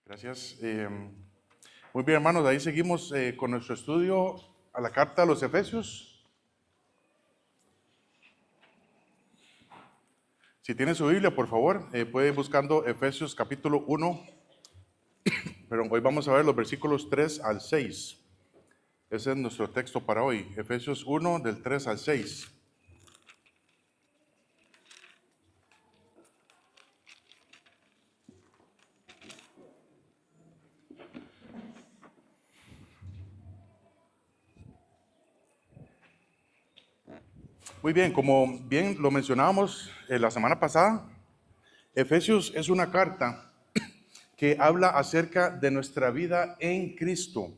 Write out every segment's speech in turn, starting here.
Gracias. Muy bien, hermanos, ahí seguimos con nuestro estudio a la carta a los Efesios. Si tiene su Biblia, por favor, puede ir buscando Efesios capítulo 1, pero hoy vamos a ver los versículos 3 al 6. Ese es nuestro texto para hoy, Efesios 1, del 3 al 6. Muy bien, como bien lo mencionábamos la semana pasada, Efesios es una carta que habla acerca de nuestra vida en Cristo.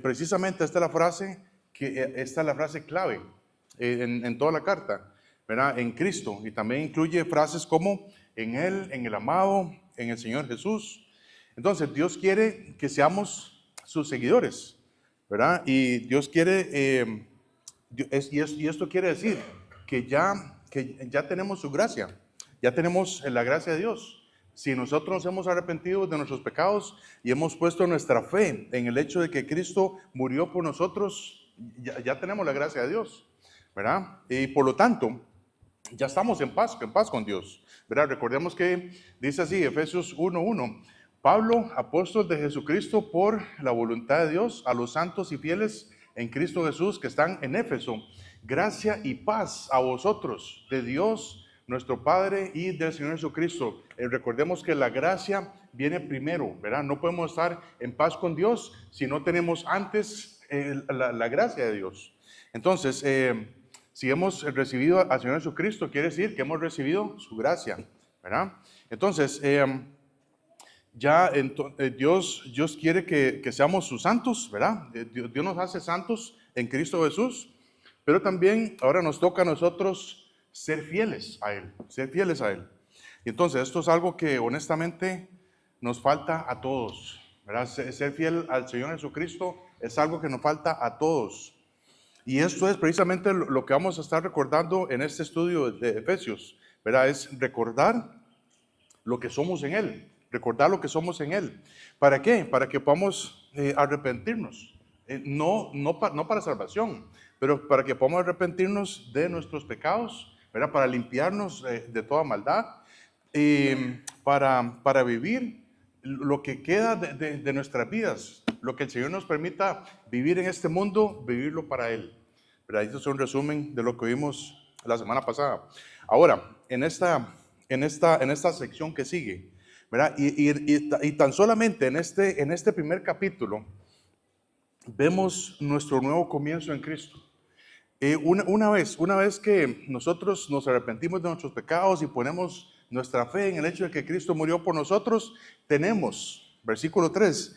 Precisamente esta es la frase clave en toda la carta, ¿verdad? En Cristo, y también incluye frases como en Él, en el amado, en el Señor Jesús. Entonces Dios quiere que seamos sus seguidores, ¿verdad? Y Dios quiere, y esto quiere decir que ya tenemos su gracia, ya tenemos la gracia de Dios. Si nosotros nos hemos arrepentido de nuestros pecados y hemos puesto nuestra fe en el hecho de que Cristo murió por nosotros, ya tenemos la gracia de Dios, ¿verdad? Y por lo tanto, ya estamos en paz con Dios, ¿verdad? Recordemos que dice así, Efesios 1:1, Pablo, apóstol de Jesucristo por la voluntad de Dios, a los santos y fieles en Cristo Jesús que están en Éfeso, gracia y paz a vosotros, de Dios nuestro Padre y del Señor Jesucristo. Recordemos que la gracia viene primero, ¿verdad? No podemos estar en paz con Dios si no tenemos antes la gracia de Dios. Entonces, si hemos recibido al Señor Jesucristo, quiere decir que hemos recibido su gracia, ¿verdad? Entonces, Dios quiere que seamos sus santos, ¿verdad? Dios nos hace santos en Cristo Jesús, pero también ahora nos toca a nosotros ser fieles a Él, ser fieles a Él. Y entonces esto es algo que honestamente nos falta a todos, ¿verdad? Ser fiel al Señor Jesucristo es algo que nos falta a todos. Y esto es precisamente lo que vamos a estar recordando en este estudio de Efesios, ¿verdad? Es recordar lo que somos en Él, recordar lo que somos en Él. ¿Para qué? Para que podamos arrepentirnos. No para salvación, pero para que podamos arrepentirnos de nuestros pecados, ¿verdad? Para limpiarnos de toda maldad, para vivir lo que queda de nuestras vidas, lo que el Señor nos permita vivir en este mundo, vivirlo para Él, ¿verdad? Esto es un resumen de lo que vimos la semana pasada. Ahora, en esta sección que sigue, ¿verdad? Y tan solamente en este primer capítulo vemos nuestro nuevo comienzo en Cristo. Una vez que nosotros nos arrepentimos de nuestros pecados y ponemos nuestra fe en el hecho de que Cristo murió por nosotros, tenemos, versículo 3,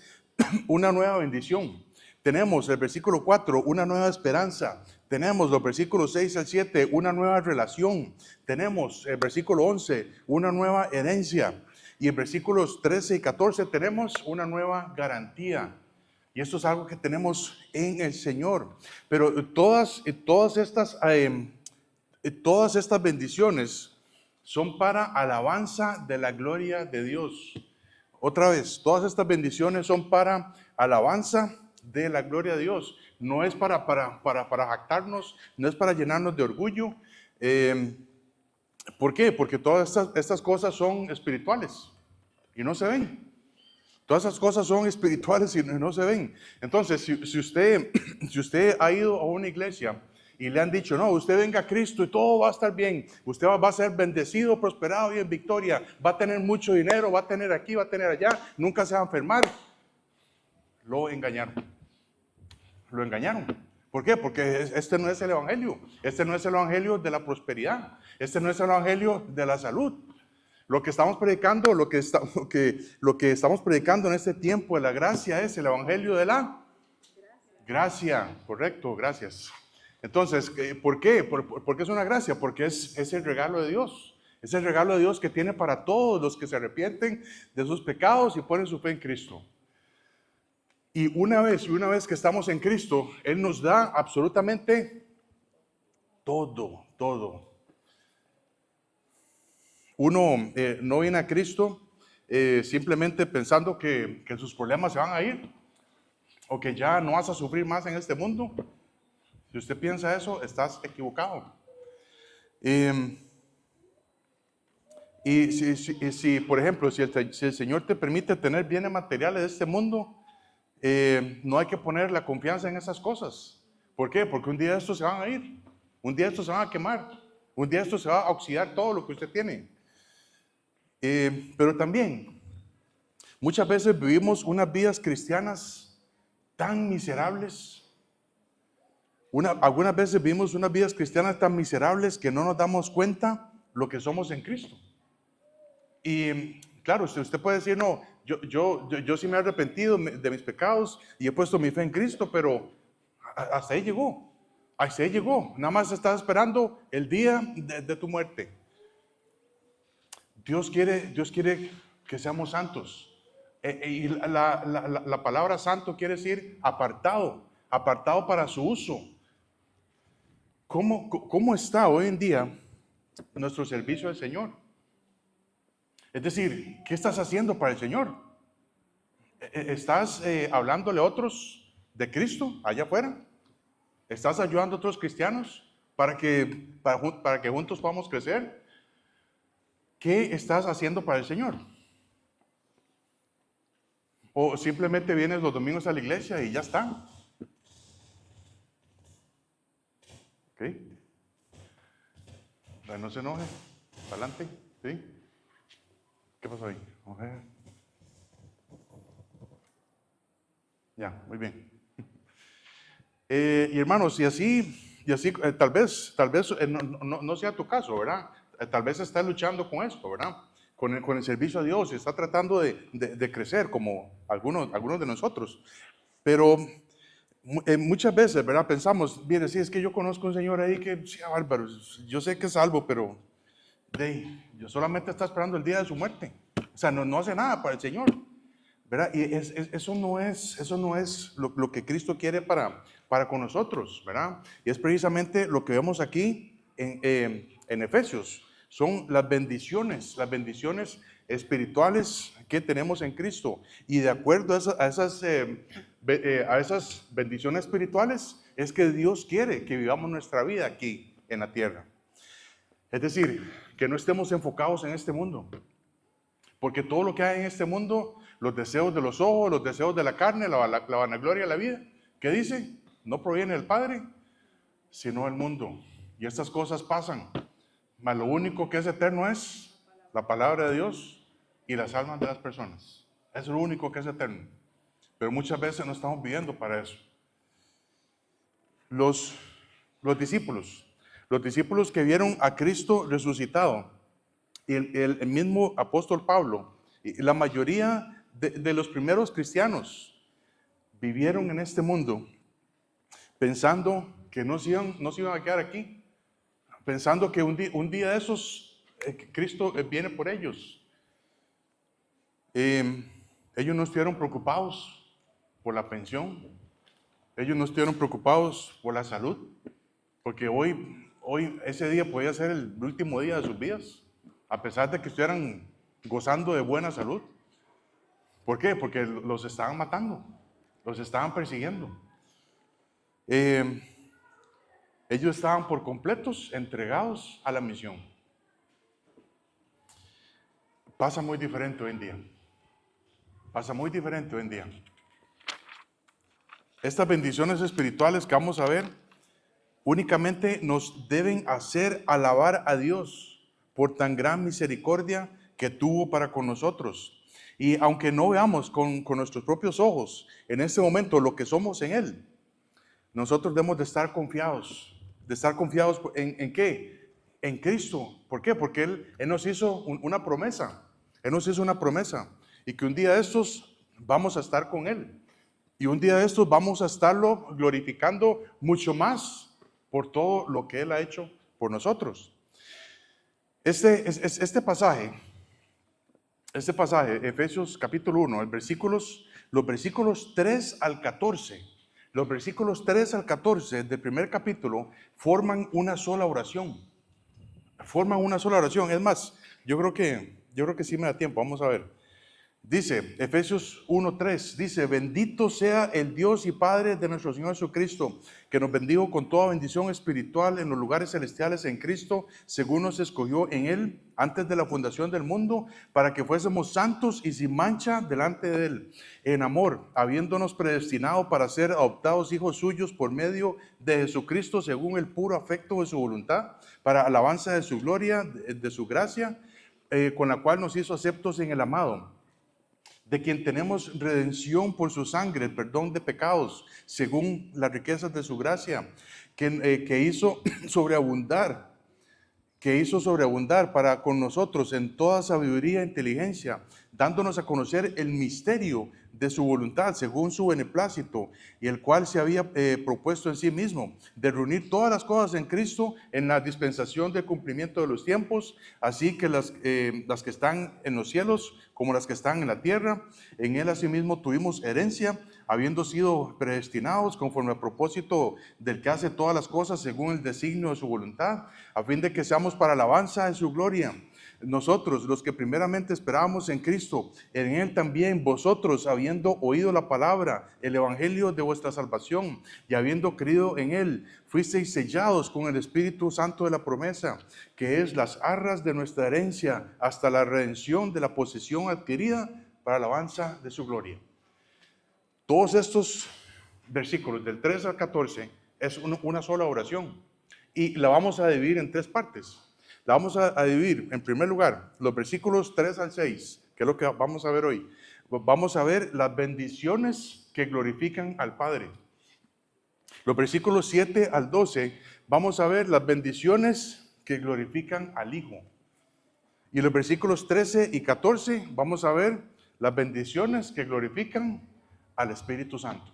una nueva bendición. Tenemos el versículo 4, una nueva esperanza. Tenemos los versículos 6 al 7, una nueva relación. Tenemos el versículo 11, una nueva herencia. Y en versículos 13 y 14 tenemos una nueva garantía. Y esto es algo que tenemos en el Señor. Pero todas estas bendiciones son para alabanza de la gloria de Dios. Otra vez, todas estas bendiciones son para alabanza de la gloria de Dios. No es para jactarnos, no es para llenarnos de orgullo. ¿Por qué? Porque todas estas cosas son espirituales y no se ven. Todas esas cosas son espirituales y no se ven. Entonces, si usted ha ido a una iglesia y le han dicho, no, usted venga a Cristo y todo va a estar bien, usted va a ser bendecido, prosperado y en victoria, va a tener mucho dinero, va a tener aquí, va a tener allá, nunca se va a enfermar, lo engañaron. ¿Por qué? Porque este no es el evangelio. Este no es el evangelio de la prosperidad. Este no es el evangelio de la salud. Lo que estamos predicando, lo que estamos predicando en este tiempo de la gracia es el evangelio de la gracia. Correcto, gracias. Entonces, ¿por qué? ¿Por qué es una gracia? Porque es el regalo de Dios. Es el regalo de Dios que tiene para todos los que se arrepienten de sus pecados y ponen su fe en Cristo. Y una vez que estamos en Cristo, Él nos da absolutamente todo. Uno no viene a Cristo simplemente pensando que sus problemas se van a ir o que ya no vas a sufrir más en este mundo. Si usted piensa eso, estás equivocado. Y si, por ejemplo, si el Señor te permite tener bienes materiales de este mundo, no hay que poner la confianza en esas cosas. ¿Por qué? Porque un día estos se van a ir, un día estos se van a quemar, un día estos se va a oxidar todo lo que usted tiene. Pero también, muchas veces vivimos unas vidas cristianas tan miserables. Algunas veces vivimos unas vidas cristianas tan miserables que no nos damos cuenta lo que somos en Cristo. Y claro, usted puede decir, no, yo sí me he arrepentido de mis pecados y he puesto mi fe en Cristo, pero hasta ahí llegó. Hasta ahí llegó. Nada más estás esperando el día de tu muerte. Dios quiere que seamos santos. Y la palabra santo quiere decir apartado para su uso. ¿Cómo está hoy en día nuestro servicio al Señor? Es decir, ¿qué estás haciendo para el Señor? ¿Estás hablándole a otros de Cristo allá afuera? ¿Estás ayudando a otros cristianos para que juntos podamos crecer? ¿Qué estás haciendo para el Señor? ¿O simplemente vienes los domingos a la iglesia y ya está? ¿Ok? No se enoje. Adelante. ¿Sí? ¿Qué pasó ahí? Vamos a ver. Ya, muy bien. Y hermanos, y así tal vez no sea tu caso, ¿verdad? Tal vez estás luchando con esto, ¿verdad? Con el servicio a Dios y está tratando de crecer como algunos de nosotros. Pero muchas veces, ¿verdad? Pensamos, mire, sí, es que yo conozco un señor ahí que, sí, bárbaro, yo sé que es salvo, pero yo solamente está esperando el día de su muerte. O sea, no hace nada para el Señor, ¿verdad? Y eso no es lo que Cristo quiere para con nosotros, ¿verdad? Y es precisamente lo que vemos aquí en Efesios. Son las bendiciones espirituales que tenemos en Cristo. Y de acuerdo a esas bendiciones espirituales, es que Dios quiere que vivamos nuestra vida aquí en la tierra. Es decir, que no estemos enfocados en este mundo. Porque todo lo que hay en este mundo, los deseos de los ojos, los deseos de la carne, la vanagloria de la vida, ¿qué dice? No proviene del Padre, sino del mundo. Y estas cosas pasan. Mas lo único que es eterno es la palabra de Dios y las almas de las personas. Es lo único que es eterno. Pero muchas veces no estamos viviendo para eso. Los discípulos que vieron a Cristo resucitado, y el mismo apóstol Pablo, y la mayoría de los primeros cristianos vivieron en este mundo pensando que no se iban a quedar aquí, pensando que un día de esos Cristo viene por ellos. Ellos no estuvieron preocupados por la pensión, ellos no estuvieron preocupados por la salud, porque hoy ese día podía ser el último día de sus vidas, a pesar de que estuvieran gozando de buena salud. ¿Por qué? Porque los estaban matando, los estaban persiguiendo. Ellos estaban por completos entregados a la misión. Pasa muy diferente hoy en día. Estas bendiciones espirituales que vamos a ver únicamente nos deben hacer alabar a Dios por tan gran misericordia que tuvo para con nosotros. Y aunque no veamos con nuestros propios ojos en este momento lo que somos en Él, nosotros debemos de estar confiados. ¿En qué? En Cristo. ¿Por qué? Porque Él nos hizo una promesa. Él nos hizo una promesa. Y que un día de estos vamos a estar con Él. Y un día de estos vamos a estarlo glorificando mucho más por todo lo que Él ha hecho por nosotros. Este pasaje, Efesios capítulo 1, los versículos 3 al 14, del primer capítulo forman una sola oración. Es más, yo creo que sí me da tiempo, vamos a ver. Dice, Efesios 1:3, dice, bendito sea el Dios y Padre de nuestro Señor Jesucristo, que nos bendijo con toda bendición espiritual en los lugares celestiales en Cristo, según nos escogió en Él antes de la fundación del mundo, para que fuésemos santos y sin mancha delante de Él, en amor, habiéndonos predestinado para ser adoptados hijos suyos por medio de Jesucristo, según el puro afecto de su voluntad, para alabanza de su gloria, de su gracia, con la cual nos hizo aceptos en el amado, de quien tenemos redención por su sangre, el perdón de pecados, según las riquezas de su gracia, que hizo sobreabundar para con nosotros en toda sabiduría e inteligencia, dándonos a conocer el misterio de su voluntad, según su beneplácito, y el cual se había propuesto en sí mismo, de reunir todas las cosas en Cristo en la dispensación del cumplimiento de los tiempos, así que las que están en los cielos como las que están en la tierra. En Él asimismo tuvimos herencia, habiendo sido predestinados conforme al propósito del que hace todas las cosas según el designio de su voluntad, a fin de que seamos para alabanza de su gloria. Nosotros, los que primeramente esperábamos en Cristo, en Él también vosotros, habiendo oído la palabra, el evangelio de vuestra salvación, y habiendo creído en Él, fuisteis sellados con el Espíritu Santo de la promesa, que es las arras de nuestra herencia, hasta la redención de la posesión adquirida para alabanza de su gloria. Todos estos versículos del 3 al 14 es una sola oración, y la vamos a dividir en tres partes. La vamos a dividir, en primer lugar, los versículos 3 al 6, que es lo que vamos a ver hoy. Vamos a ver las bendiciones que glorifican al Padre. Los versículos 7 al 12, vamos a ver las bendiciones que glorifican al Hijo. Y los versículos 13 y 14, vamos a ver las bendiciones que glorifican al Espíritu Santo.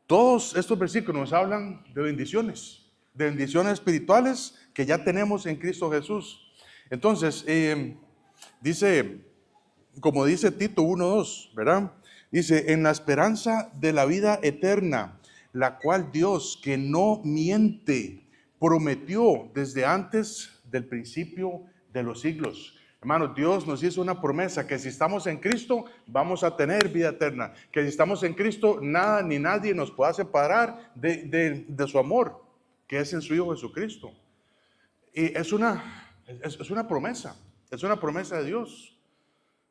Todos estos versículos nos hablan de bendiciones espirituales que ya tenemos en Cristo Jesús. Entonces, dice, como dice Tito 1:2, ¿verdad? Dice, en la esperanza de la vida eterna, la cual Dios, que no miente, prometió desde antes del principio de los siglos. Hermanos, Dios nos hizo una promesa que si estamos en Cristo vamos a tener vida eterna, que si estamos en Cristo nada ni nadie nos pueda separar de su amor, que es en su Hijo Jesucristo. Y es una promesa de Dios,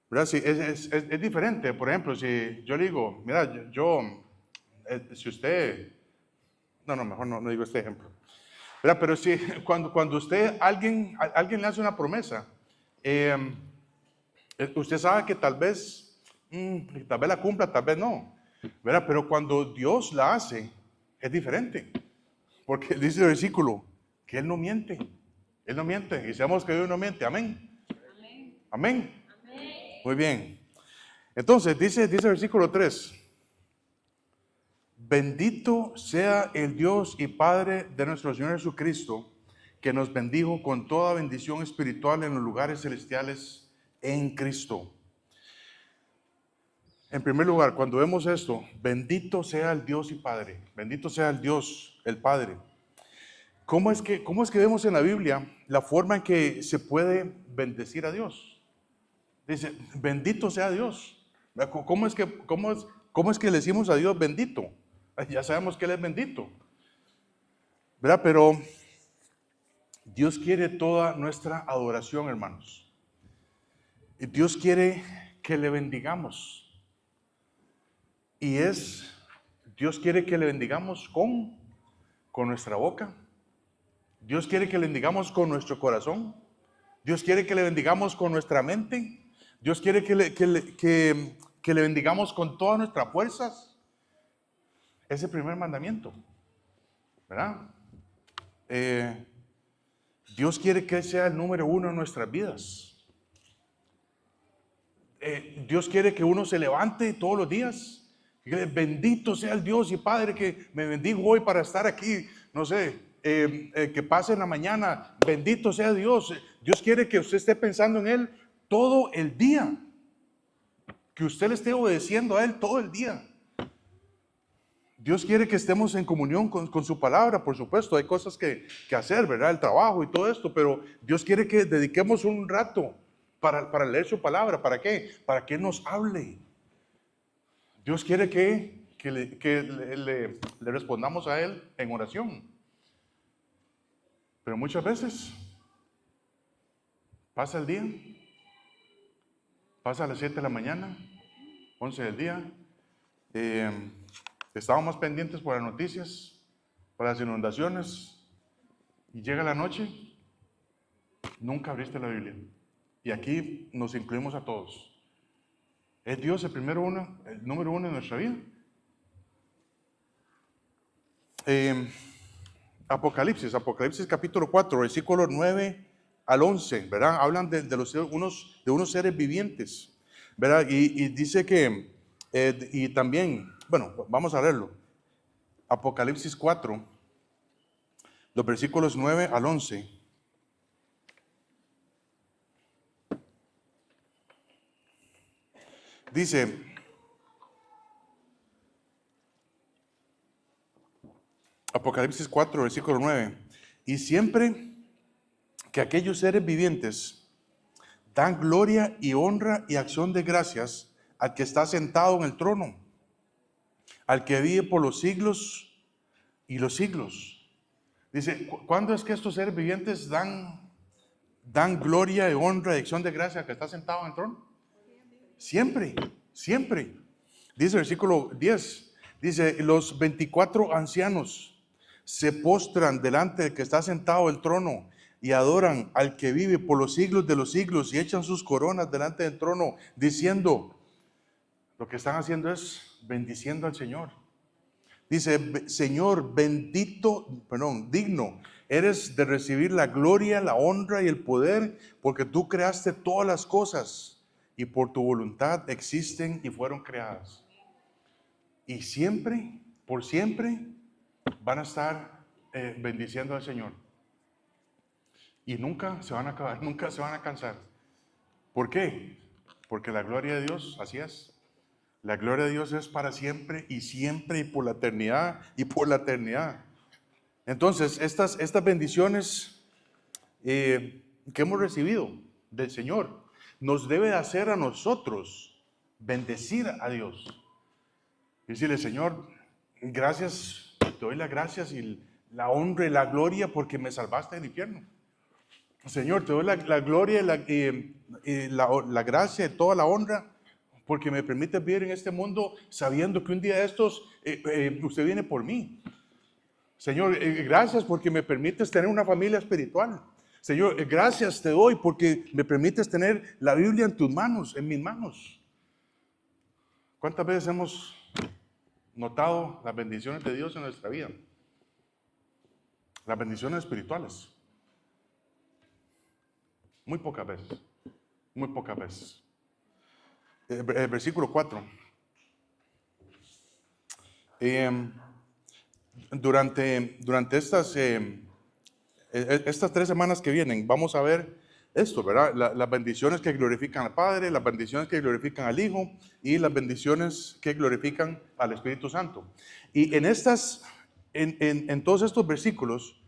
¿verdad? Sí, es diferente. Por ejemplo, si yo le digo, mira, si usted, mejor no digo este ejemplo, ¿verdad? Pero si cuando alguien le hace una promesa, usted sabe que tal vez la cumpla, tal vez no, ¿verdad? Pero cuando Dios la hace, es diferente. Porque dice el versículo que Él no miente. Él no miente. Y sabemos que Dios no miente. Amén. Amén. Amén. Amén. Muy bien. Entonces dice el versículo 3. Bendito sea el Dios y Padre de nuestro Señor Jesucristo, que nos bendijo con toda bendición espiritual en los lugares celestiales en Cristo. En primer lugar, cuando vemos esto, bendito sea el Dios y Padre, bendito sea el Dios, el Padre. ¿Cómo es que vemos en la Biblia la forma en que se puede bendecir a Dios? Dice, bendito sea Dios. ¿Cómo es que le decimos a Dios bendito? Ya sabemos que Él es bendito, ¿verdad? Pero Dios quiere toda nuestra adoración, hermanos. Y Dios quiere que le bendigamos. Y Dios quiere que le bendigamos con nuestra boca. Dios quiere que le bendigamos con nuestro corazón. Dios quiere que le bendigamos con nuestra mente. Dios quiere que le bendigamos con todas nuestras fuerzas. Es el primer mandamiento, ¿verdad? Dios quiere que Él sea el número uno en nuestras vidas. Dios quiere que uno se levante todos los días. Bendito sea el Dios y Padre que me bendijo hoy para estar aquí, no sé, que pase en la mañana. Bendito sea Dios. Dios quiere que usted esté pensando en Él todo el día, que usted le esté obedeciendo a Él todo el día. Dios quiere que estemos en comunión con su palabra. Por supuesto, hay cosas que hacer, ¿verdad? El trabajo y todo esto, pero Dios quiere que dediquemos un rato para leer su palabra. ¿Para qué? Para que Él nos hable. Dios quiere que le respondamos a Él en oración. Pero muchas veces pasa el día, pasa a las 7 de la mañana, 11 del día, estábamos más pendientes por las noticias, por las inundaciones, y llega la noche, nunca abriste la Biblia. Y aquí nos incluimos a todos. ¿Es Dios el número uno en nuestra vida? Apocalipsis capítulo 4, versículos 9 al 11, ¿verdad? Hablan de unos seres vivientes, ¿verdad? Y dice que, y también, bueno, vamos a leerlo. Apocalipsis 4, los versículos 9 al 11. Dice, Apocalipsis 4, versículo 9, y siempre que aquellos seres vivientes dan gloria y honra y acción de gracias al que está sentado en el trono, al que vive por los siglos y los siglos. Dice, ¿cuándo es que estos seres vivientes dan gloria y honra y acción de gracias al que está sentado en el trono? Siempre, siempre. Dice el versículo 10, dice, los 24 ancianos se postran delante del que está sentado en el trono y adoran al que vive por los siglos de los siglos y echan sus coronas delante del trono diciendo, lo que están haciendo es bendiciendo al Señor. Dice, Señor, digno eres de recibir la gloria, la honra y el poder, porque tú creaste todas las cosas y por tu voluntad existen y fueron creadas. Y siempre, por siempre, van a estar bendiciendo al Señor. Y nunca se van a acabar, nunca se van a cansar. ¿Por qué? Porque la gloria de Dios, así es. La gloria de Dios es para siempre y por la eternidad y por la eternidad. Entonces, estas bendiciones que hemos recibido del Señor nos debe hacer a nosotros bendecir a Dios. Y decirle, Señor, gracias, te doy las gracias y la honra y la gloria porque me salvaste del infierno. Señor, te doy la gloria y la gracia y toda la honra porque me permite vivir en este mundo sabiendo que un día de estos usted viene por mí. Señor, gracias porque me permites tener una familia espiritual. Señor, gracias te doy porque me permites tener la Biblia en tus manos, en mis manos. ¿Cuántas veces hemos notado las bendiciones de Dios en nuestra vida? Las bendiciones espirituales. Muy pocas veces. Muy pocas veces. El versículo 4. Durante estas 3 semanas que vienen, vamos a ver esto, ¿verdad? Las bendiciones que glorifican al Padre, las bendiciones que glorifican al Hijo y las bendiciones que glorifican al Espíritu Santo. Y en todos estos versículos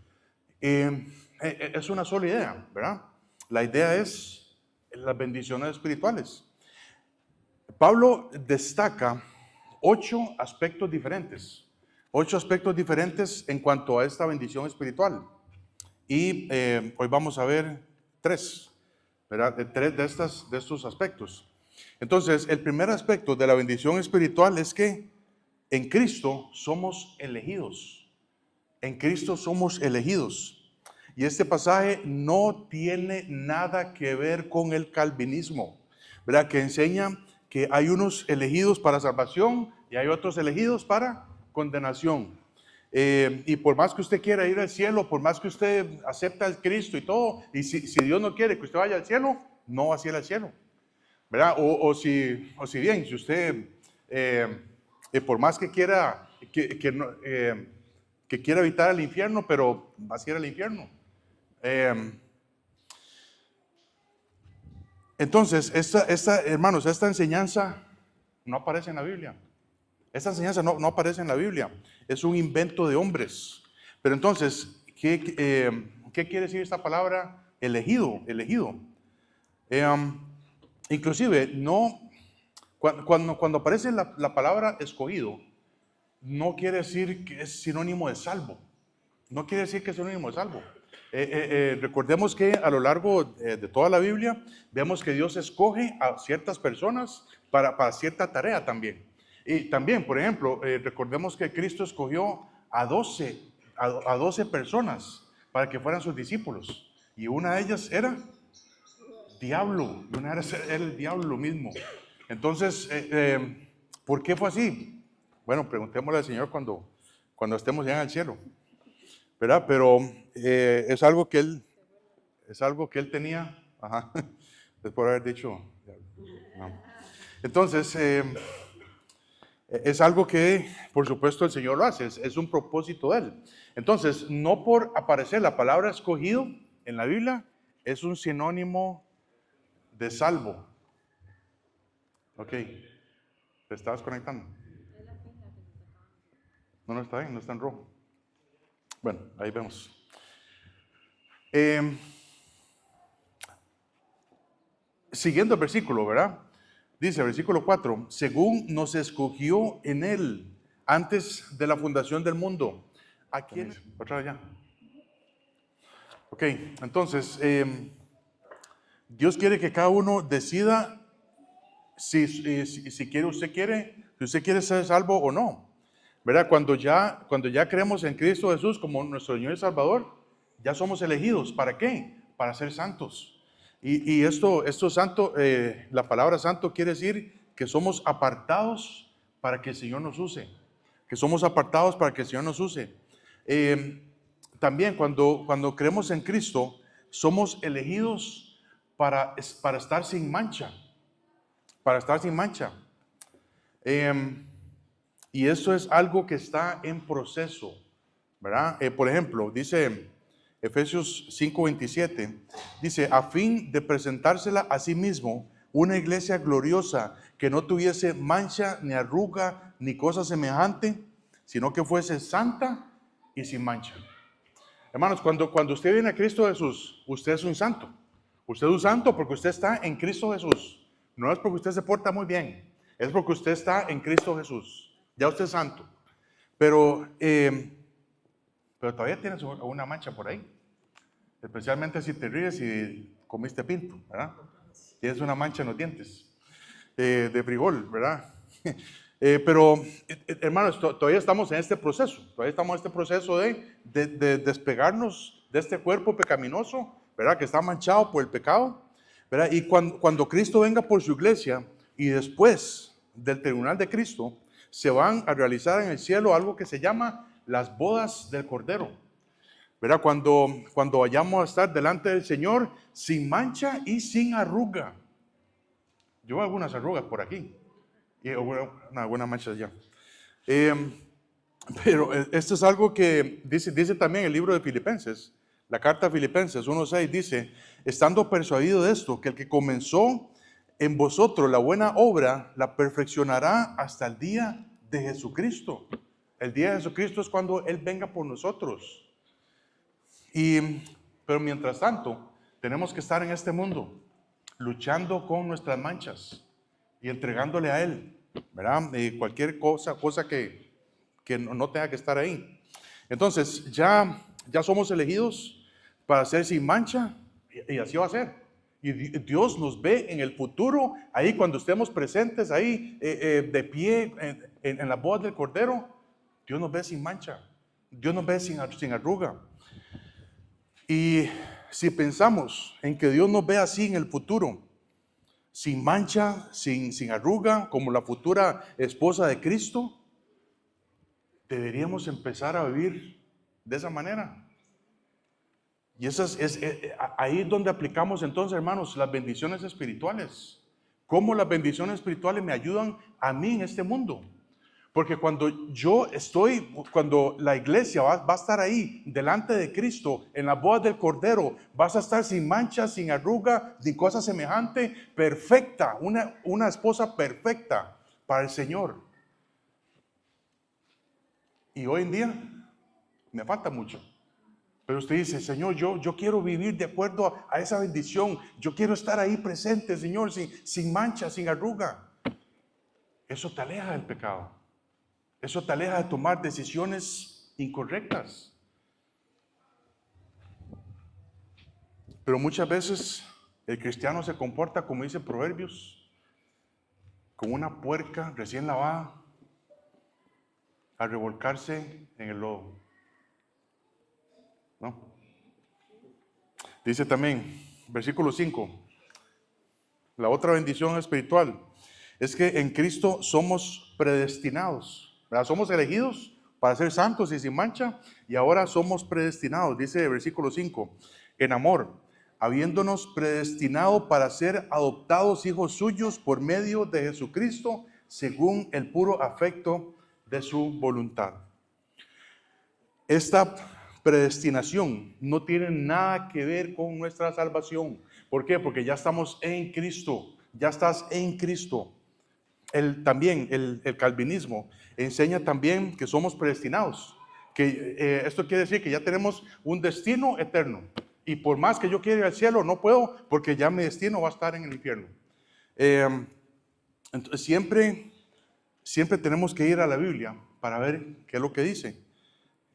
es una sola idea, ¿verdad? La idea es las bendiciones espirituales. Pablo destaca 8 aspectos diferentes. 8 aspectos diferentes en cuanto a esta bendición espiritual. Y hoy vamos a ver 3, ¿verdad? 3 de estos aspectos. Entonces, el primer aspecto de la bendición espiritual es que en Cristo somos elegidos. En Cristo somos elegidos. Y este pasaje no tiene nada que ver con el calvinismo, ¿verdad? Que enseña que hay unos elegidos para salvación y hay otros elegidos para condenación. Y por más que usted quiera ir al cielo, por más que usted acepte al Cristo y todo, y si Dios no quiere que usted vaya al cielo, no va a ir al cielo, ¿verdad? O si bien, si usted, por más que quiera, que quiera evitar el infierno, pero va a ir al infierno. Entonces, hermanos, esta enseñanza no aparece en la Biblia. Esta enseñanza no aparece en la Biblia. Es un invento de hombres. Pero entonces, ¿qué quiere decir esta palabra elegido? Elegido. Inclusive, no, cuando aparece la palabra escogido, no quiere decir que es sinónimo de salvo. No quiere decir que es sinónimo de salvo. Recordemos que a lo largo de toda la Biblia vemos que Dios escoge a ciertas personas para cierta tarea también. Y también, por ejemplo, recordemos que Cristo escogió a 12 personas para que fueran sus discípulos. Y una de ellas era diablo, y una era el diablo mismo. Entonces, ¿por qué fue así? Bueno, preguntémosle al Señor cuando estemos ya en el cielo, ¿verdad? Pero es algo que él tenía, ajá, es por haber dicho, no. Entonces, es algo que, por supuesto, el Señor lo hace, es un propósito de Él. Entonces, no por aparecer la palabra escogido en la Biblia, es un sinónimo de salvo. Ok, ¿te estabas conectando? No está bien, no está en rojo. Bueno, ahí vemos. Siguiendo el versículo, ¿verdad? Dice, versículo 4, según nos escogió en Él antes de la fundación del mundo. ¿A quién? Otra vez ya. Ok, entonces, Dios quiere que cada uno decida si usted quiere ser salvo o no. ¿Verdad? Cuando ya creemos en Cristo Jesús como nuestro Señor y Salvador, ya somos elegidos. ¿Para qué? Para ser santos. Y esto santo, la palabra santo quiere decir que somos apartados para que el Señor nos use. Que somos apartados para que el Señor nos use. También cuando creemos en Cristo, somos elegidos para estar sin mancha. Para estar sin mancha. Y eso es algo que está en proceso, ¿verdad? Por ejemplo, dice Efesios 5:27, dice, a fin de presentársela a sí mismo, una iglesia gloriosa que no tuviese mancha, ni arruga, ni cosa semejante, sino que fuese santa y sin mancha. Hermanos, cuando usted viene a Cristo Jesús, usted es un santo. Usted es un santo porque usted está en Cristo Jesús. No es porque usted se porta muy bien, es porque usted está en Cristo Jesús. Ya usted es santo. Pero todavía tienes una mancha por ahí. Especialmente si te ríes y comiste pinto, ¿verdad? Tienes una mancha en los dientes de frijol, ¿verdad? Pero, hermanos, todavía estamos en este proceso. Todavía estamos en este proceso de despegarnos de este cuerpo pecaminoso, ¿verdad? Que está manchado por el pecado, ¿verdad? Y cuando Cristo venga por su iglesia y después del tribunal de Cristo, se van a realizar en el cielo algo que se llama las bodas del Cordero, ¿verdad? Cuando vayamos a estar delante del Señor sin mancha y sin arruga. Yo veo algunas arrugas por aquí y algunas manchas ya. Pero esto es algo que dice también el libro de Filipenses. La carta a Filipenses 1:6 dice, estando persuadido de esto, que el que comenzó en vosotros la buena obra, la perfeccionará hasta el día de Jesucristo. El día de Jesucristo es cuando Él venga por nosotros. Pero mientras tanto, tenemos que estar en este mundo, luchando con nuestras manchas y entregándole a Él, ¿verdad? Cualquier cosa que no tenga que estar ahí. Entonces, ya somos elegidos para ser sin mancha y así va a ser. Y Dios nos ve en el futuro, ahí cuando estemos presentes, ahí de pie en la boda del Cordero, Dios nos ve sin mancha, Dios nos ve sin arruga. Y si pensamos en que Dios nos ve así en el futuro, sin mancha, sin arruga, como la futura esposa de Cristo, deberíamos empezar a vivir de esa manera. Y ahí es donde aplicamos entonces, hermanos, las bendiciones espirituales. ¿Cómo las bendiciones espirituales me ayudan a mí en este mundo? Porque cuando la iglesia va a estar ahí delante de Cristo en la boda del Cordero, vas a estar sin mancha, sin arruga, sin cosa semejante, perfecta, una esposa perfecta para el Señor. Y hoy en día me falta mucho Pero usted dice, Señor, yo quiero vivir de acuerdo a esa bendición. Yo quiero estar ahí presente, Señor, sin mancha, sin arruga. Eso te aleja del pecado. Eso te aleja de tomar decisiones incorrectas. Pero muchas veces el cristiano se comporta, como dice Proverbios, como una puerca recién lavada a revolcarse en el lodo. ¿No? Dice también, versículo 5, la otra bendición espiritual es que en Cristo somos predestinados, ¿verdad? Somos elegidos para ser santos y sin mancha, y ahora somos predestinados, dice el versículo 5, en amor, habiéndonos predestinado para ser adoptados hijos suyos por medio de Jesucristo, según el puro afecto de su voluntad. Esta predestinación no tiene nada que ver con nuestra salvación. ¿Por qué? Porque ya estamos en Cristo, ya estás en Cristo. También el calvinismo enseña también que somos predestinados, que esto quiere decir que ya tenemos un destino eterno, y por más que yo quiera ir al cielo, no puedo, porque ya mi destino va a estar en el infierno. Entonces siempre tenemos que ir a la Biblia para ver qué es lo que dice.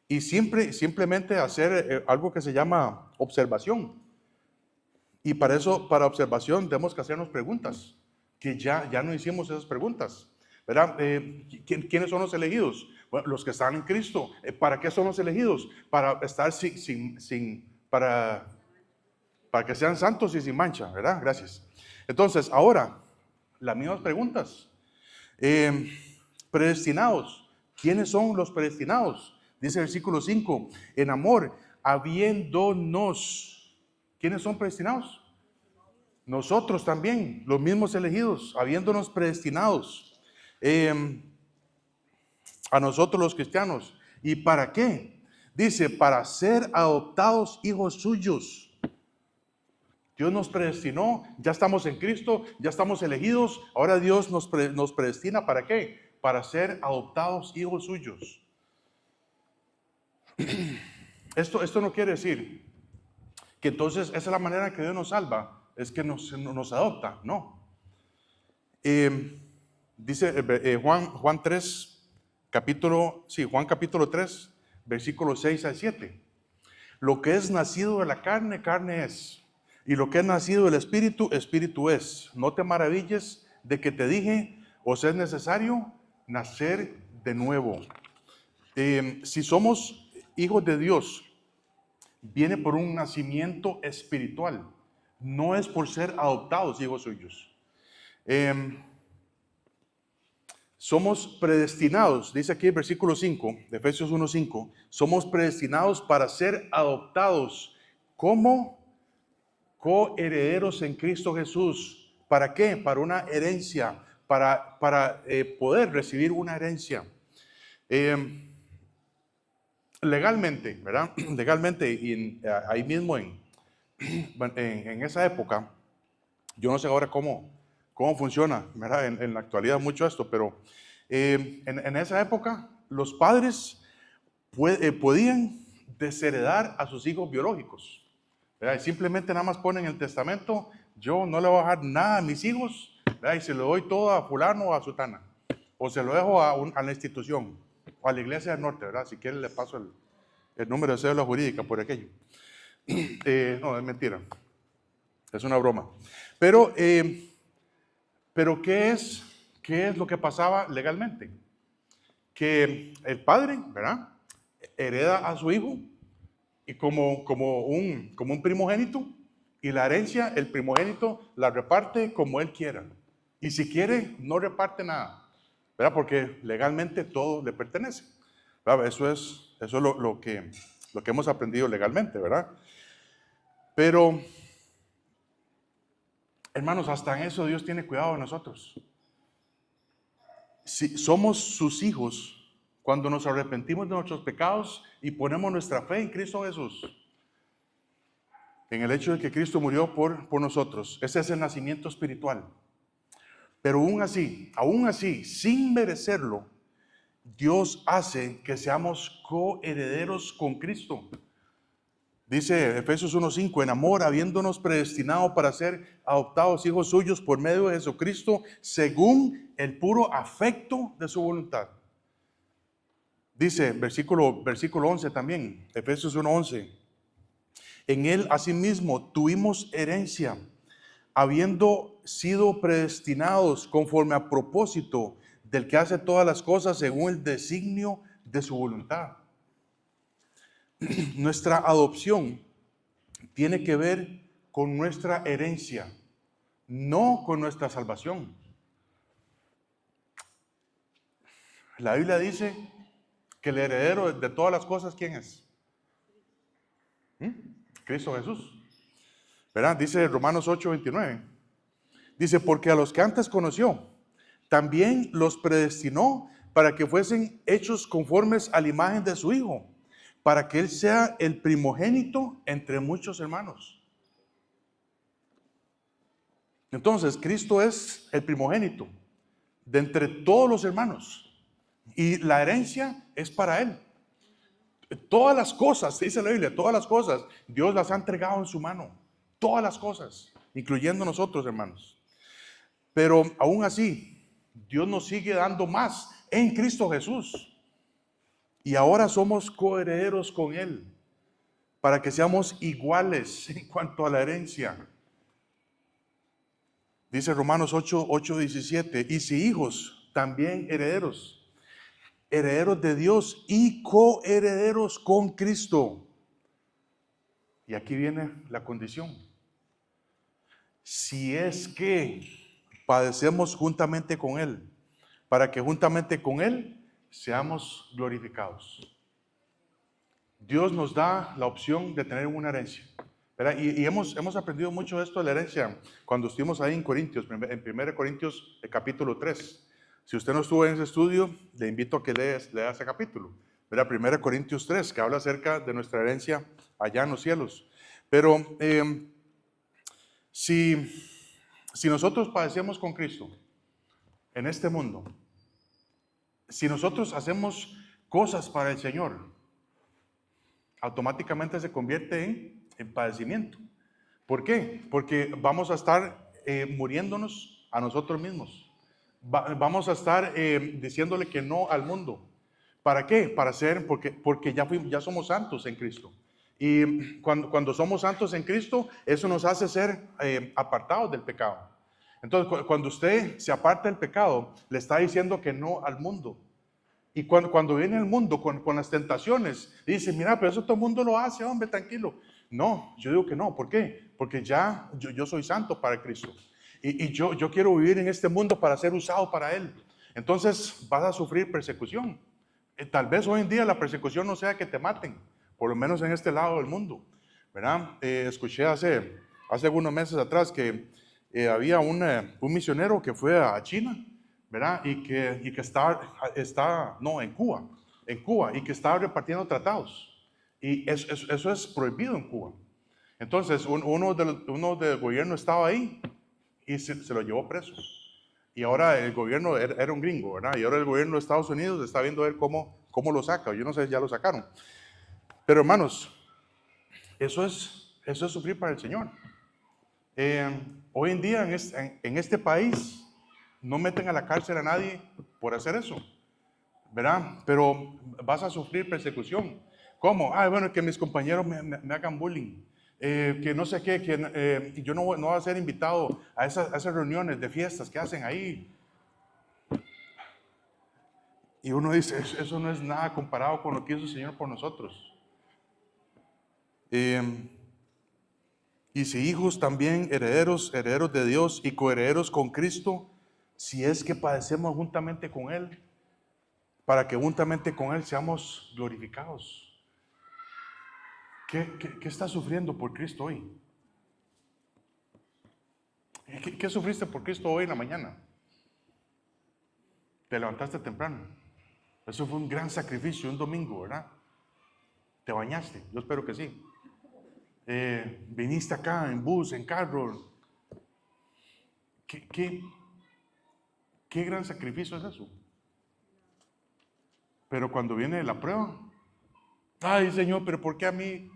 Y simplemente hacer algo que se llama observación. Y para observación tenemos que hacernos preguntas, que ya no hicimos esas preguntas, ¿verdad? ¿Quiénes son los elegidos? Bueno, los que están en Cristo. ¿Para qué son los elegidos? Para estar para que sean santos y sin mancha, ¿verdad? Gracias. Entonces, ahora, las mismas preguntas. Predestinados. ¿Quiénes son los predestinados? Dice el versículo 5, en amor, habiéndonos. ¿Quiénes son predestinados? Nosotros también, los mismos elegidos, habiéndonos predestinados. A nosotros los cristianos. ¿Y para qué? Dice, para ser adoptados hijos suyos. Dios nos predestinó, ya estamos en Cristo, ya estamos elegidos. Ahora Dios nos predestina, ¿para qué? Para ser adoptados hijos suyos. Esto no quiere decir que entonces esa es la manera que Dios nos salva, es que nos adopta, no. Dice Juan 3, Juan capítulo 3, versículos 6 al 7. Lo que es nacido de la carne, carne es, y lo que es nacido del espíritu, espíritu es. No te maravilles de que te dije, os es necesario nacer de nuevo. Si somos hijos de Dios, viene por un nacimiento espiritual, no es por ser adoptados hijos suyos. Somos predestinados, dice aquí el versículo 5 de Efesios 1:5, somos predestinados para ser adoptados como coherederos en Cristo Jesús. ¿Para qué? Para una herencia, para poder recibir una herencia. Legalmente, ¿verdad? Legalmente, y ahí mismo en esa época, yo no sé ahora cómo funciona, ¿verdad? En la actualidad mucho esto, pero en esa época los padres podían desheredar a sus hijos biológicos, ¿verdad? Y simplemente nada más ponen en el testamento, yo no le voy a dejar nada a mis hijos, ¿verdad? Y se lo doy todo a fulano o a sutana, o se lo dejo a la institución, o a la iglesia del norte, ¿verdad? Si quieren le paso el número de cédula jurídica por aquello. No, es mentira. Es una broma. Pero ¿qué es lo que pasaba legalmente? Que el padre, ¿verdad?, hereda a su hijo y como un primogénito, y la herencia, el primogénito la reparte como él quiera. Y si quiere, no reparte nada, ¿verdad? Porque legalmente todo le pertenece, ¿verdad? Eso es lo que hemos aprendido legalmente, ¿verdad? Pero, hermanos, hasta en eso Dios tiene cuidado de nosotros. Si somos sus hijos, cuando nos arrepentimos de nuestros pecados y ponemos nuestra fe en Cristo Jesús, en el hecho de que Cristo murió por nosotros, ese es el nacimiento espiritual. Pero aún así, sin merecerlo, Dios hace que seamos coherederos con Cristo. Dice Efesios 1:5, en amor, habiéndonos predestinado para ser adoptados hijos suyos por medio de Jesucristo, según el puro afecto de su voluntad. Dice versículo 11 también, Efesios 1:11, en él asimismo tuvimos herencia, habiendo sido predestinados conforme a propósito del que hace todas las cosas según el designio de su voluntad. Nuestra adopción tiene que ver con nuestra herencia, no con nuestra salvación. La Biblia dice que el heredero de todas las cosas, ¿quién es? Cristo Jesús. ¿Verdad? Dice Romanos 8:29. Dice, porque a los que antes conoció, también los predestinó para que fuesen hechos conformes a la imagen de su Hijo, para que Él sea el primogénito entre muchos hermanos. Entonces, Cristo es el primogénito de entre todos los hermanos. Y la herencia es para Él. Todas las cosas, dice la Biblia, todas las cosas, Dios las ha entregado en su mano. Todas las cosas, incluyendo nosotros, hermanos. Pero aún así, Dios nos sigue dando más en Cristo Jesús. Y ahora somos coherederos con Él, para que seamos iguales en cuanto a la herencia. Dice Romanos 8:17, y si hijos, también herederos, herederos de Dios y coherederos con Cristo. Y aquí viene la condición. Si es que padecemos juntamente con Él, para que juntamente con Él seamos glorificados. Dios nos da la opción de tener una herencia, ¿verdad? Y hemos aprendido mucho esto de la herencia cuando estuvimos ahí en Corintios, en 1 Corintios capítulo 3. Si usted no estuvo en ese estudio, le invito a que lea ese capítulo, ¿verdad? 1 Corintios 3, que habla acerca de nuestra herencia allá en los cielos. Pero si nosotros padecemos con Cristo en este mundo, si nosotros hacemos cosas para el Señor, automáticamente se convierte en padecimiento. ¿Por qué? Porque vamos a estar muriéndonos a nosotros mismos. Vamos a estar diciéndole que no al mundo. ¿Para qué? Porque ya somos santos en Cristo. Y cuando somos santos en Cristo, eso nos hace ser apartados del pecado. Entonces, cuando usted se aparta del pecado, le está diciendo que no al mundo. Y cuando viene el mundo con las tentaciones, dice, mira, pero eso todo el mundo lo hace, hombre, tranquilo. No, yo digo que no. ¿Por qué? Porque ya yo soy santo para Cristo. Y yo quiero vivir en este mundo para ser usado para Él. Entonces vas a sufrir persecución. Tal vez hoy en día la persecución no sea que te maten, por lo menos en este lado del mundo, ¿verdad? Escuché hace algunos meses atrás que había un misionero que fue a China, ¿verdad? Y que está en Cuba, y que estaba repartiendo tratados. Y eso es prohibido en Cuba. Entonces, uno del gobierno estaba ahí y se lo llevó preso. Y ahora el gobierno era un gringo, ¿verdad? Y ahora el gobierno de Estados Unidos está viendo a ver cómo lo saca. Yo no sé si ya lo sacaron. Pero hermanos, eso es sufrir para el Señor. Hoy en día en este país no meten a la cárcel a nadie por hacer eso, ¿verdad? Pero vas a sufrir persecución. ¿Cómo? Bueno, que mis compañeros me hagan bullying. Que no sé qué, que yo no voy a ser invitado a esas reuniones de fiestas que hacen ahí. Y uno dice, eso no es nada comparado con lo que hizo el Señor por nosotros. Y si hijos, también herederos de Dios y coherederos con Cristo, si es que padecemos juntamente con Él, para que juntamente con Él seamos glorificados. ¿Qué estás sufriendo por Cristo hoy? ¿Qué sufriste por Cristo hoy en la mañana? Te levantaste temprano. Eso fue un gran sacrificio, un domingo, ¿verdad? Te bañaste, yo espero que sí. Viniste acá en bus, en carro. ¿Qué gran sacrificio es eso? Pero cuando viene la prueba, ay Señor, pero ¿por qué a mí?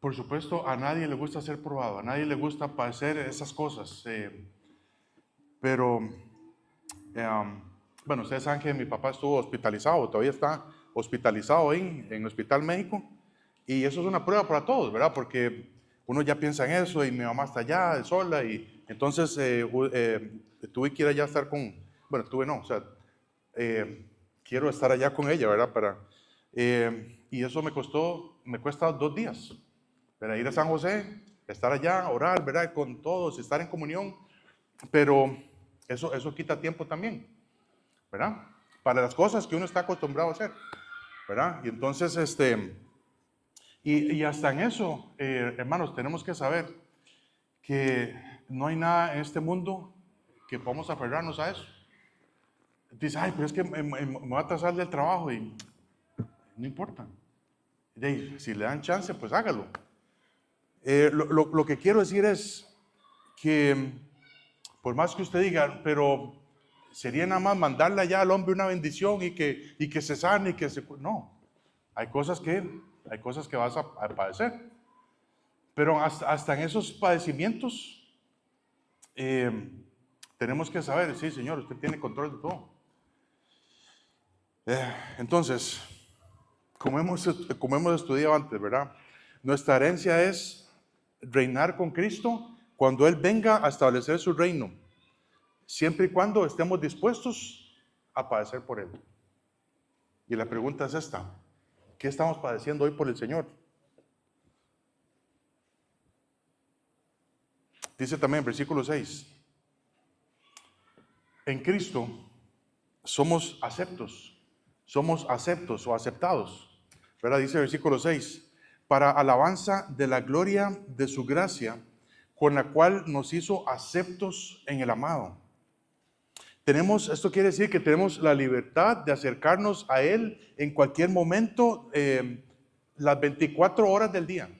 por supuesto, a nadie le gusta ser probado, a nadie le gusta padecer esas cosas, pero, bueno, ustedes saben que mi papá estuvo hospitalizado, todavía está hospitalizado en el Hospital México, y eso es una prueba para todos, ¿verdad? Porque uno ya piensa en eso, y mi mamá está allá, sola, y entonces tuve que ir allá a estar con, bueno, tuve no, o sea, quiero estar allá con ella, ¿verdad? Y eso me cuesta 2 días, ¿verdad? Ir a San José, estar allá, orar, ¿verdad? Con todos, estar en comunión, pero eso quita tiempo también, ¿verdad? Para las cosas que uno está acostumbrado a hacer, ¿verdad? Y entonces, y hasta en eso, hermanos, tenemos que saber que no hay nada en este mundo que podamos aferrarnos a eso. Dice, ay, pero es que me voy a atrasar del trabajo, y no importa. Si le dan chance, pues hágalo. Lo que quiero decir es que por más que usted diga, pero sería nada más mandarle allá al hombre una bendición y que se sane y que se... No, hay cosas que vas a padecer. Pero hasta en esos padecimientos tenemos que saber, sí, Señor, usted tiene control de todo. Entonces, como hemos estudiado antes, ¿verdad? Nuestra herencia es reinar con Cristo cuando Él venga a establecer su reino, siempre y cuando estemos dispuestos a padecer por Él. Y la pregunta es esta: ¿qué estamos padeciendo hoy por el Señor? Dice también, versículo 6, en Cristo somos aceptos o aceptados, ¿verdad? Dice el versículo 6, para alabanza de la gloria de su gracia, con la cual nos hizo aceptos en el amado. Esto quiere decir que tenemos la libertad de acercarnos a Él en cualquier momento, las 24 horas del día.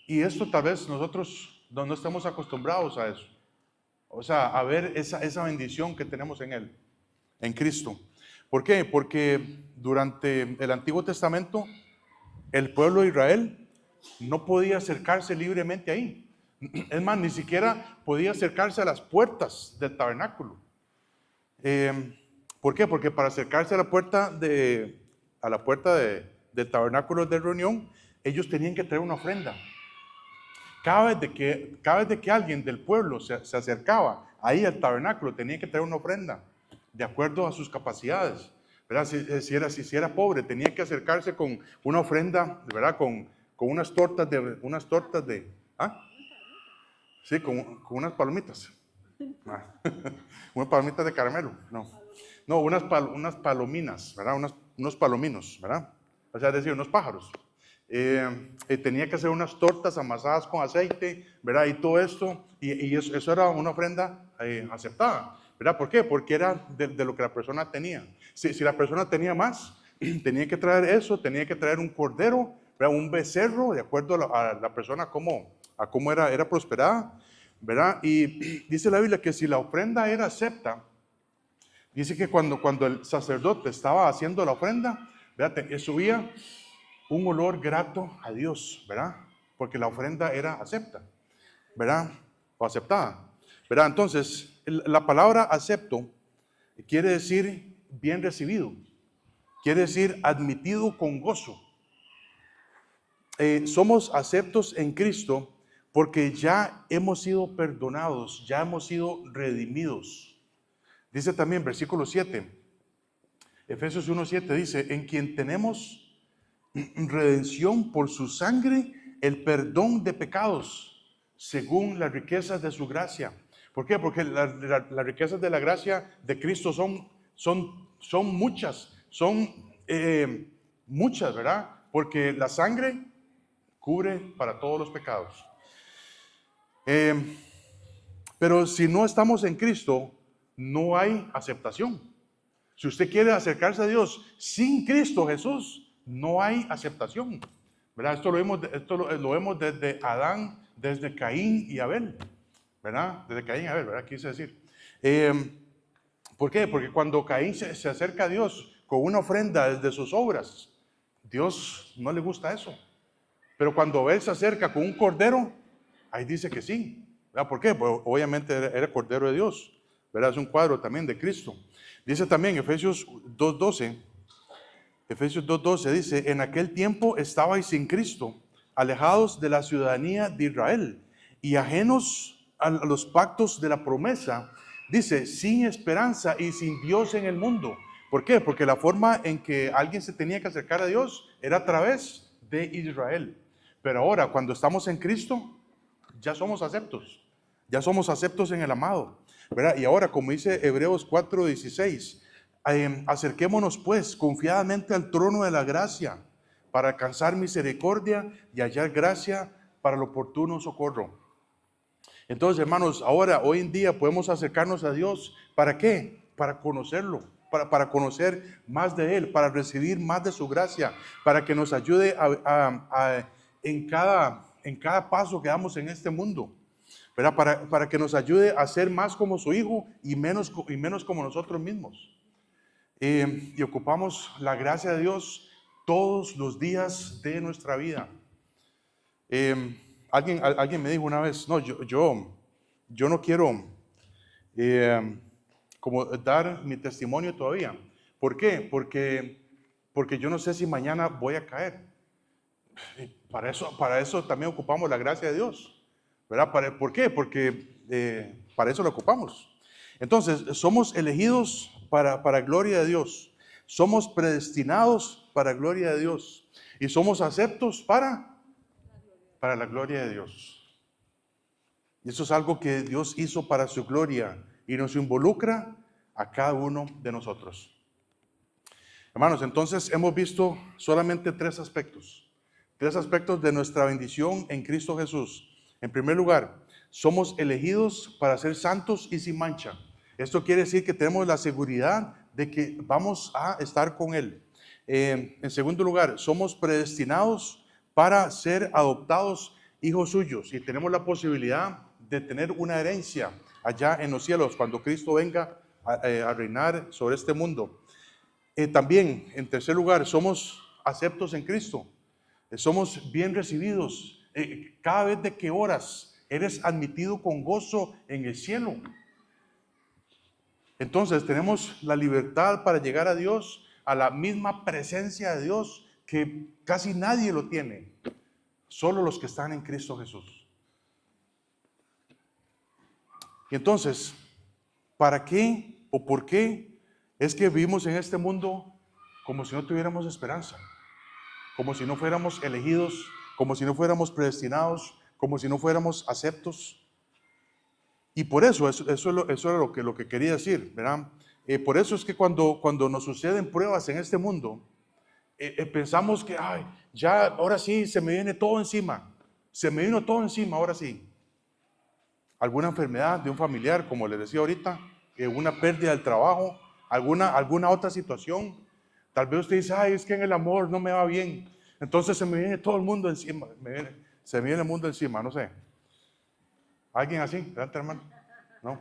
Y esto tal vez nosotros no estamos acostumbrados a eso. O sea, a ver esa bendición que tenemos en Él, en Cristo. ¿Por qué? Porque durante el Antiguo Testamento, el pueblo de Israel no podía acercarse libremente ahí. Es más, ni siquiera podía acercarse a las puertas del tabernáculo. ¿Por qué? Porque para acercarse a la puerta del tabernáculo de reunión, ellos tenían que traer una ofrenda. Cada vez de que alguien del pueblo se acercaba ahí al tabernáculo, tenía que traer una ofrenda de acuerdo a sus capacidades, ¿verdad? Si era pobre, tenía que acercarse con una ofrenda, ¿verdad? Con unas tortas de ¿ah? Sí, con unas palomitas. Unas palomitas de caramelo, no, unas palominas, ¿verdad? Unos palominos, ¿verdad? O sea, es decir, unos pájaros. Tenía que hacer unas tortas amasadas con aceite, ¿verdad? Y todo esto, y eso era una ofrenda aceptada, ¿verdad? ¿Por qué? Porque era de lo que la persona tenía. Si la persona tenía más, tenía que traer eso, tenía que traer un cordero, ¿verdad? Un becerro, de acuerdo a la persona cómo era prosperada, ¿verdad? Y dice la Biblia que si la ofrenda era acepta, dice que cuando el sacerdote estaba haciendo la ofrenda, ¿verdad? Subía un olor grato a Dios, ¿verdad? Porque la ofrenda era acepta, ¿verdad? O aceptada, ¿verdad? Entonces, la palabra acepto quiere decir bien recibido, quiere decir admitido con gozo. Somos aceptos en Cristo porque ya hemos sido perdonados, ya hemos sido redimidos. Dice también versículo 7, Efesios 1:7 dice, en quien tenemos redención por su sangre, el perdón de pecados, según las riquezas de su gracia. ¿Por qué? Porque las riquezas de la gracia de Cristo son muchas, muchas, ¿verdad? Porque la sangre cubre para todos los pecados. Pero si no estamos en Cristo, no hay aceptación. Si usted quiere acercarse a Dios sin Cristo Jesús, no hay aceptación, ¿verdad? Esto lo vemos desde Adán, desde Caín y Abel, ¿verdad? Desde Caín y Abel, ¿verdad? Quise decir. ¿Por qué? Porque cuando Caín se acerca a Dios con una ofrenda desde sus obras, Dios no le gusta eso. Pero cuando Él se acerca con un cordero, ahí dice que sí. ¿Verdad? ¿Por qué? Pues obviamente era cordero de Dios. ¿Verdad? Es un cuadro también de Cristo. Dice también Efesios 2:12. Efesios 2:12 dice: en aquel tiempo estabais sin Cristo, alejados de la ciudadanía de Israel y ajenos a los pactos de la promesa. Dice, sin esperanza y sin Dios en el mundo. ¿Por qué? Porque la forma en que alguien se tenía que acercar a Dios era a través de Israel. Pero ahora, cuando estamos en Cristo, ya somos aceptos. Ya somos aceptos en el amado, ¿verdad? Y ahora, como dice Hebreos 4:16, acerquémonos pues confiadamente al trono de la gracia para alcanzar misericordia y hallar gracia para el oportuno socorro. Entonces, hermanos, ahora, hoy en día podemos acercarnos a Dios. ¿Para qué? Para conocerlo, para conocer más de Él, para recibir más de su gracia, para que nos ayude en cada paso que damos en este mundo, ¿verdad? Para que nos ayude a ser más como su Hijo y menos como nosotros mismos. Y ocupamos la gracia de Dios todos los días de nuestra vida. Alguien me dijo una vez, no, yo no quiero como dar mi testimonio todavía. ¿Por qué? Porque yo no sé si mañana voy a caer. Para eso también ocupamos la gracia de Dios, ¿verdad? ¿Por qué? Porque para eso lo ocupamos. Entonces, somos elegidos para gloria de Dios. Somos predestinados para gloria de Dios. Y somos aceptos para la gloria de Dios. Y eso es algo que Dios hizo para su gloria y nos involucra a cada uno de nosotros. Hermanos, entonces hemos visto solamente tres aspectos de nuestra bendición en Cristo Jesús. En primer lugar, somos elegidos para ser santos y sin mancha. Esto quiere decir que tenemos la seguridad de que vamos a estar con Él. En segundo lugar, somos predestinados para ser adoptados hijos suyos y tenemos la posibilidad de tener una herencia allá en los cielos cuando Cristo venga a reinar sobre este mundo. También, en tercer lugar, somos aceptos en Cristo. Somos bien recibidos. Cada vez de que oras, eres admitido con gozo en el cielo. Entonces tenemos la libertad para llegar a Dios, a la misma presencia de Dios que casi nadie lo tiene. Solo los que están en Cristo Jesús. Y entonces, ¿para qué o por qué es que vivimos en este mundo como si no tuviéramos esperanza? Como si no fuéramos elegidos, como si no fuéramos predestinados, como si no fuéramos aceptos. Y por eso era lo que quería decir, ¿verdad? Por eso es que cuando nos suceden pruebas en este mundo, pensamos que, ay, ya, ahora sí, se me viene todo encima. Se me vino todo encima, ahora sí. Alguna enfermedad de un familiar, como les decía ahorita, una pérdida del trabajo, alguna otra situación. Tal vez usted dice, ay, es que en el amor no me va bien. Entonces se me viene todo el mundo encima. Se me viene el mundo encima, no sé. ¿Alguien así? ¿Verdad, hermano? ¿No?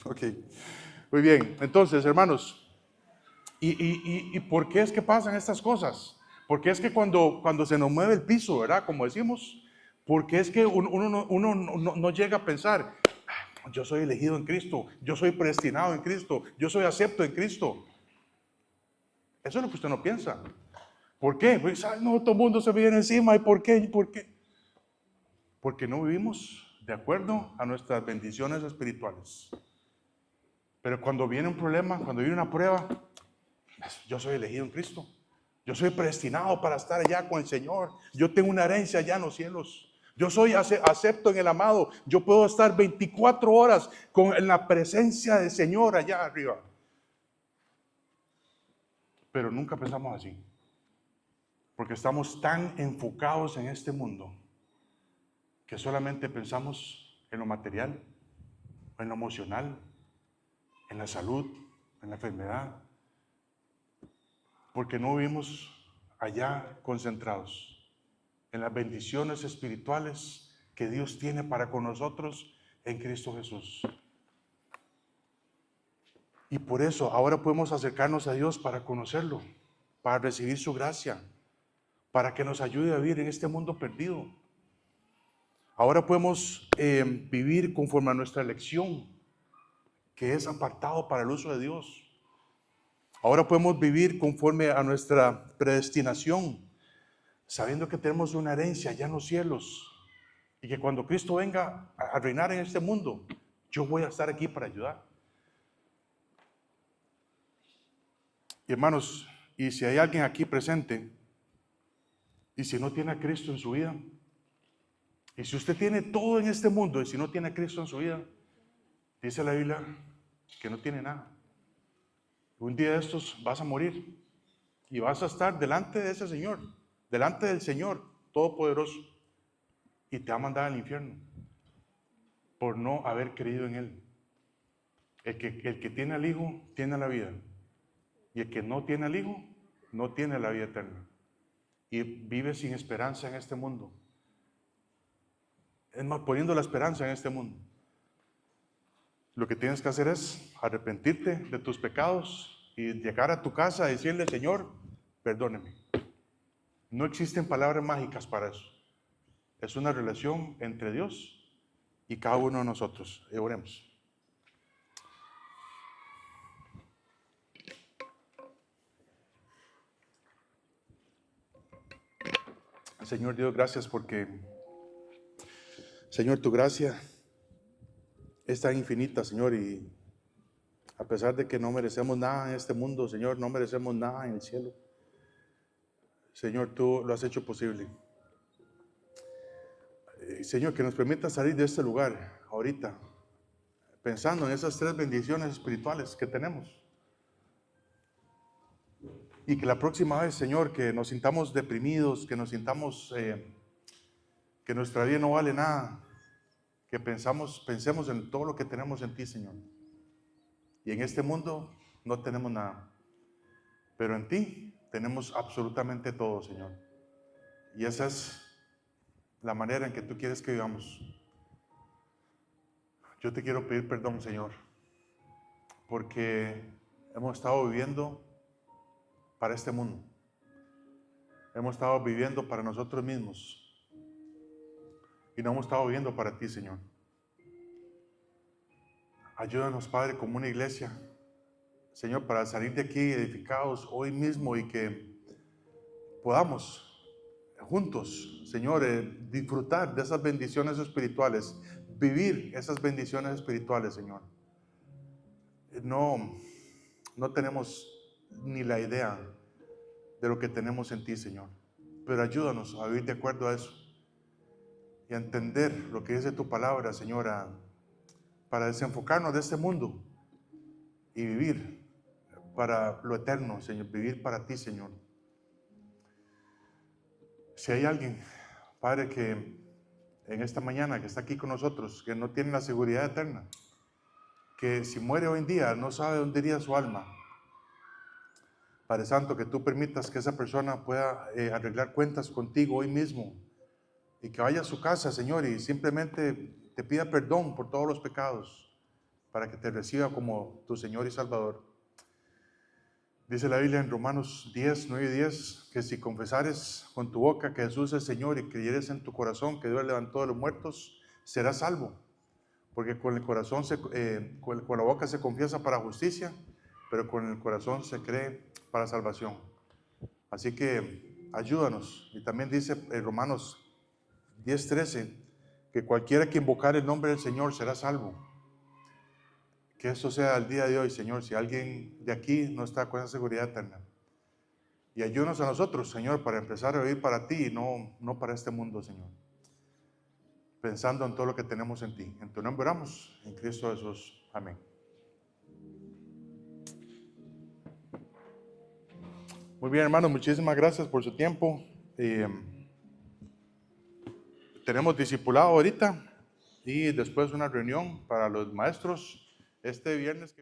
Ok. Muy bien. Entonces, hermanos, ¿y por qué es que pasan estas cosas? ¿Por qué es que cuando se nos mueve el piso, ¿verdad? Como decimos, ¿por qué es que uno no llega a pensar, yo soy elegido en Cristo, yo soy predestinado en Cristo, yo soy acepto en Cristo? Eso es lo que usted no piensa. ¿Por qué? Pues, no, todo el mundo se viene encima. ¿Y por qué? Porque no vivimos de acuerdo a nuestras bendiciones espirituales. Pero cuando viene un problema, cuando viene una prueba, yo soy elegido en Cristo. Yo soy predestinado para estar allá con el Señor. Yo tengo una herencia allá en los cielos. Yo soy acepto en el amado. Yo puedo estar 24 horas en la presencia del Señor allá arriba. Pero nunca pensamos así. Porque estamos tan enfocados en este mundo que solamente pensamos en lo material, en lo emocional, en la salud, en la enfermedad. Porque no vivimos allá concentrados en las bendiciones espirituales que Dios tiene para con nosotros en Cristo Jesús. Y por eso ahora podemos acercarnos a Dios para conocerlo, para recibir su gracia, para que nos ayude a vivir en este mundo perdido. Ahora podemos vivir conforme a nuestra elección, que es apartado para el uso de Dios. Ahora podemos vivir conforme a nuestra predestinación, sabiendo que tenemos una herencia allá en los cielos y que cuando Cristo venga a reinar en este mundo, yo voy a estar aquí para ayudar. Y hermanos, y si hay alguien aquí presente y si no tiene a Cristo en su vida, y si usted tiene todo en este mundo y si no tiene a Cristo en su vida, dice la Biblia que no tiene nada. Un día de estos vas a morir y vas a estar delante de ese Señor, delante del Señor Todopoderoso, y te va a mandar al infierno por no haber creído en Él. El que tiene al Hijo tiene la vida, y el que no tiene al Hijo no tiene la vida eterna y vive sin esperanza en este mundo. Es más, poniendo la esperanza en este mundo. Lo que tienes que hacer es arrepentirte de tus pecados y llegar a tu casa y decirle: Señor, perdóneme. No existen palabras mágicas para eso. Es una relación entre Dios y cada uno de nosotros. Oremos. Señor Dios, gracias porque, Señor, tu gracia es tan infinita, Señor, y a pesar de que no merecemos nada en este mundo, Señor, no merecemos nada en el cielo, Señor, tú lo has hecho posible. Señor, que nos permita salir de este lugar ahorita, pensando en esas 3 bendiciones espirituales que tenemos. Y que la próxima vez, Señor, que nos sintamos deprimidos, que nos sintamos que nuestra vida no vale nada, que pensemos en todo lo que tenemos en ti, Señor. Y en este mundo no tenemos nada, pero en ti tenemos absolutamente todo, Señor. Y esa es la manera en que tú quieres que vivamos. Yo te quiero pedir perdón, Señor, porque hemos estado viviendo para este mundo. Hemos estado viviendo para nosotros mismos y no hemos estado viviendo para ti, Señor. Ayúdanos, Padre, como una iglesia, Señor, para salir de aquí edificados hoy mismo y que podamos juntos, Señor, disfrutar de esas bendiciones espirituales, vivir esas bendiciones espirituales, Señor. No tenemos ni la idea de lo que tenemos en ti, Señor, pero ayúdanos a vivir de acuerdo a eso y a entender lo que dice tu palabra, Señor, para desenfocarnos de este mundo y vivir para lo eterno, Señor, vivir para ti, Señor. Si hay alguien, Padre, que en esta mañana que está aquí con nosotros, que no tiene la seguridad eterna, que si muere hoy en día no sabe dónde iría su alma, Padre Santo, que tú permitas que esa persona pueda arreglar cuentas contigo hoy mismo y que vaya a su casa, Señor, y simplemente te pida perdón por todos los pecados para que te reciba como tu Señor y Salvador. Dice la Biblia en Romanos 10, 9 y 10, que si confesares con tu boca que Jesús es el Señor y creyeres en tu corazón que Dios levantó de los muertos, serás salvo. Porque con el corazón, con la boca se confiesa para justicia, pero con el corazón se cree para salvación. Así que ayúdanos. Y también dice en Romanos 10, 13, que cualquiera que invocar el nombre del Señor será salvo. Que esto sea el día de hoy, Señor, si alguien de aquí no está con esa seguridad eterna. Y ayúdanos a nosotros, Señor, para empezar a vivir para ti y no para este mundo, Señor. Pensando en todo lo que tenemos en ti. En tu nombre oramos, en Cristo Jesús. Amén. Muy bien, hermanos, muchísimas gracias por su tiempo. Tenemos discipulado ahorita y después una reunión para los maestros este viernes.